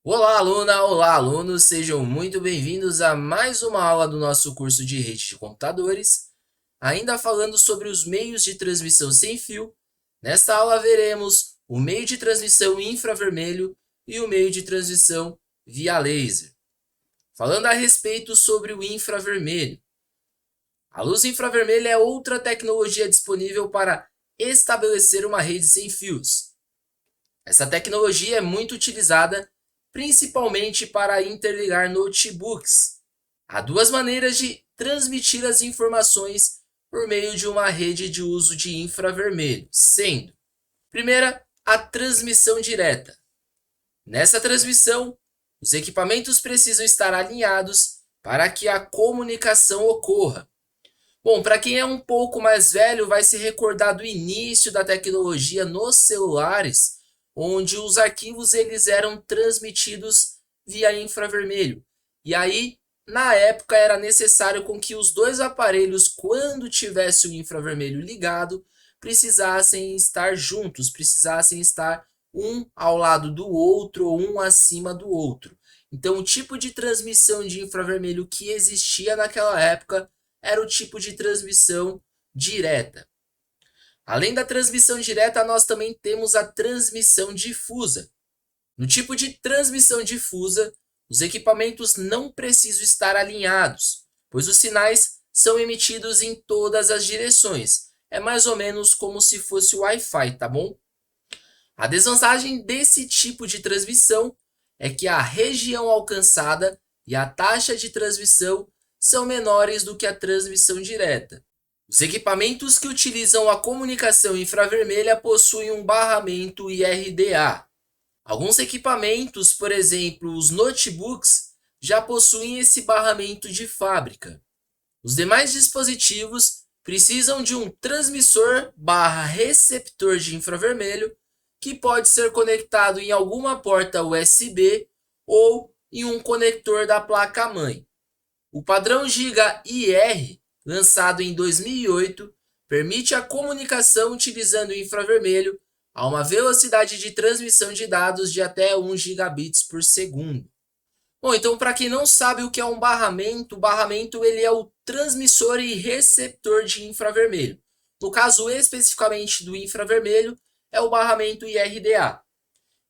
Olá, aluna! Olá, alunos! Sejam muito bem-vindos a mais uma aula do nosso curso de rede de computadores. Ainda falando sobre os meios de transmissão sem fio, nesta aula veremos o meio de transmissão infravermelho e o meio de transmissão via laser. Falando a respeito sobre o infravermelho. A luz infravermelha é outra tecnologia disponível para estabelecer uma rede sem fios. Essa tecnologia é muito utilizada principalmente para interligar notebooks. Há duas maneiras de transmitir as informações por meio de uma rede de uso de infravermelho, sendo: primeira, a transmissão direta. Nessa transmissão, os equipamentos precisam estar alinhados para que a comunicação ocorra. Bom, para quem é um pouco mais velho, vai se recordar do início da tecnologia nos celulares, onde os arquivos eles eram transmitidos via infravermelho. E aí, na época, era necessário com que os dois aparelhos, quando tivesse o infravermelho ligado, precisassem estar juntos, precisassem estar um ao lado do outro ou um acima do outro. Então, o tipo de transmissão de infravermelho que existia naquela época era o tipo de transmissão direta. Além da transmissão direta, nós também temos a transmissão difusa. No tipo de transmissão difusa, os equipamentos não precisam estar alinhados, pois os sinais são emitidos em todas as direções. É mais ou menos como se fosse o Wi-Fi, tá bom? A desvantagem desse tipo de transmissão é que a região alcançada e a taxa de transmissão são menores do que a transmissão direta. Os equipamentos que utilizam a comunicação infravermelha possuem um barramento IRDA. Alguns equipamentos, por exemplo, os notebooks, já possuem esse barramento de fábrica. Os demais dispositivos precisam de um transmissor/receptor de infravermelho que pode ser conectado em alguma porta USB ou em um conector da placa-mãe. O padrão Giga-IR, lançado em 2008, permite a comunicação utilizando o infravermelho a uma velocidade de transmissão de dados de até 1 gigabits por segundo. Bom, então para quem não sabe o que é um barramento, o barramento ele é o transmissor e receptor de infravermelho. No caso especificamente do infravermelho, é o barramento IRDA.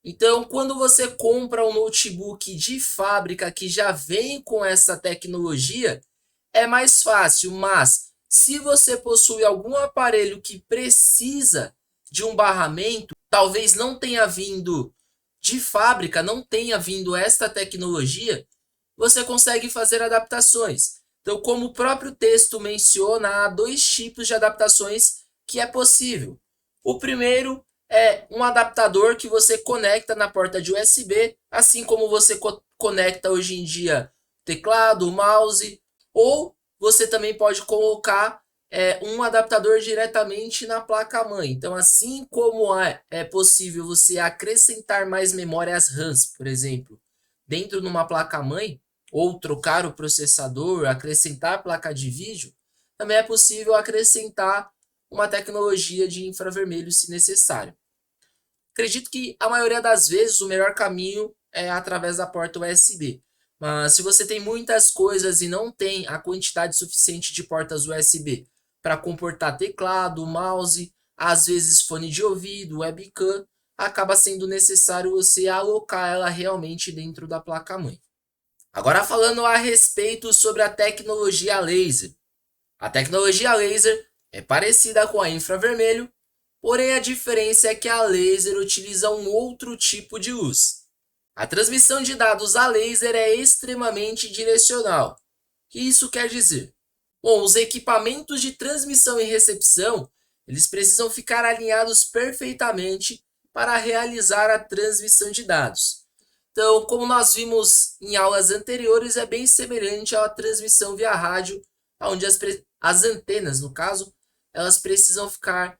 Então, quando você compra um notebook de fábrica que já vem com essa tecnologia, é mais fácil, mas se você possui algum aparelho que precisa de um barramento, talvez não tenha vindo de fábrica, não tenha vindo esta tecnologia, você consegue fazer adaptações. Então, como o próprio texto menciona, há dois tipos de adaptações que é possível. O primeiro é um adaptador que você conecta na porta de USB, assim como você conecta hoje em dia teclado, mouse, ou você também pode colocar um adaptador diretamente na placa-mãe. Então, assim como é possível você acrescentar mais memórias RAMs, por exemplo, dentro de uma placa-mãe, ou trocar o processador, acrescentar placa de vídeo, também é possível acrescentar uma tecnologia de infravermelho se necessário. Acredito que a maioria das vezes o melhor caminho é através da porta USB. Mas se você tem muitas coisas e não tem a quantidade suficiente de portas USB para comportar teclado, mouse, às vezes fone de ouvido, webcam, acaba sendo necessário você alocar ela realmente dentro da placa-mãe. Agora falando a respeito sobre a tecnologia laser. A tecnologia laser é parecida com a infravermelho, porém a diferença é que a laser utiliza um outro tipo de luz. A transmissão de dados a laser é extremamente direcional. O que isso quer dizer? Bom, os equipamentos de transmissão e recepção, eles precisam ficar alinhados perfeitamente para realizar a transmissão de dados. Então, como nós vimos em aulas anteriores, é bem semelhante à transmissão via rádio, onde as antenas, no caso, elas precisam ficar,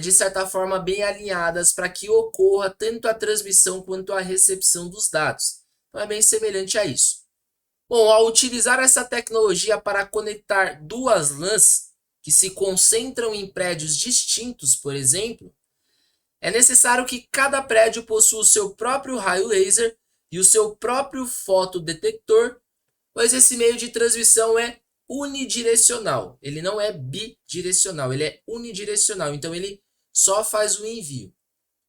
de certa forma, bem alinhadas para que ocorra tanto a transmissão quanto a recepção dos dados. Então, é bem semelhante a isso. Bom, ao utilizar essa tecnologia para conectar duas LANs que se concentram em prédios distintos, por exemplo, é necessário que cada prédio possua o seu próprio raio laser, e o seu próprio fotodetector, pois esse meio de transmissão é unidirecional. Ele não é bidirecional, ele é unidirecional, então ele só faz o envio.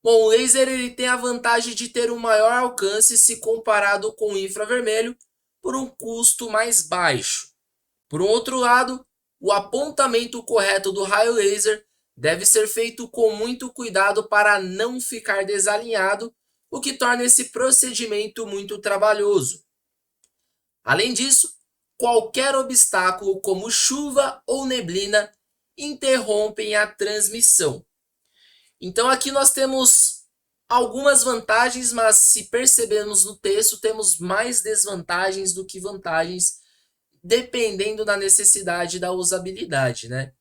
Bom, o laser ele tem a vantagem de ter um maior alcance se comparado com o infravermelho por um custo mais baixo. Por um outro lado, o apontamento correto do raio laser deve ser feito com muito cuidado para não ficar desalinhado, o que torna esse procedimento muito trabalhoso. Além disso, qualquer obstáculo como chuva ou neblina interrompem a transmissão. Então aqui nós temos algumas vantagens, mas se percebermos no texto, temos mais desvantagens do que vantagens, dependendo da necessidade da usabilidade, né?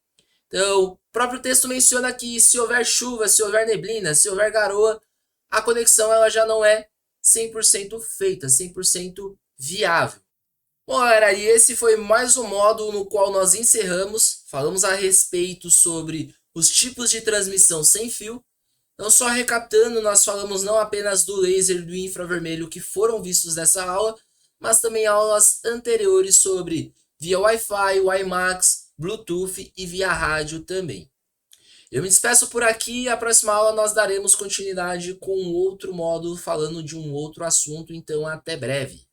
Então, o próprio texto menciona que se houver chuva, se houver neblina, se houver garoa, a conexão ela já não é 100% feita, 100% viável. Bom, galera, e esse foi mais um módulo no qual nós encerramos. Falamos a respeito sobre os tipos de transmissão sem fio. Então, só recapitulando, nós falamos não apenas do laser e do infravermelho que foram vistos nessa aula, mas também aulas anteriores sobre via Wi-Fi, WiMAX, Bluetooth e via rádio também. Eu me despeço por aqui e a próxima aula nós daremos continuidade com outro módulo falando de um outro assunto, então até breve.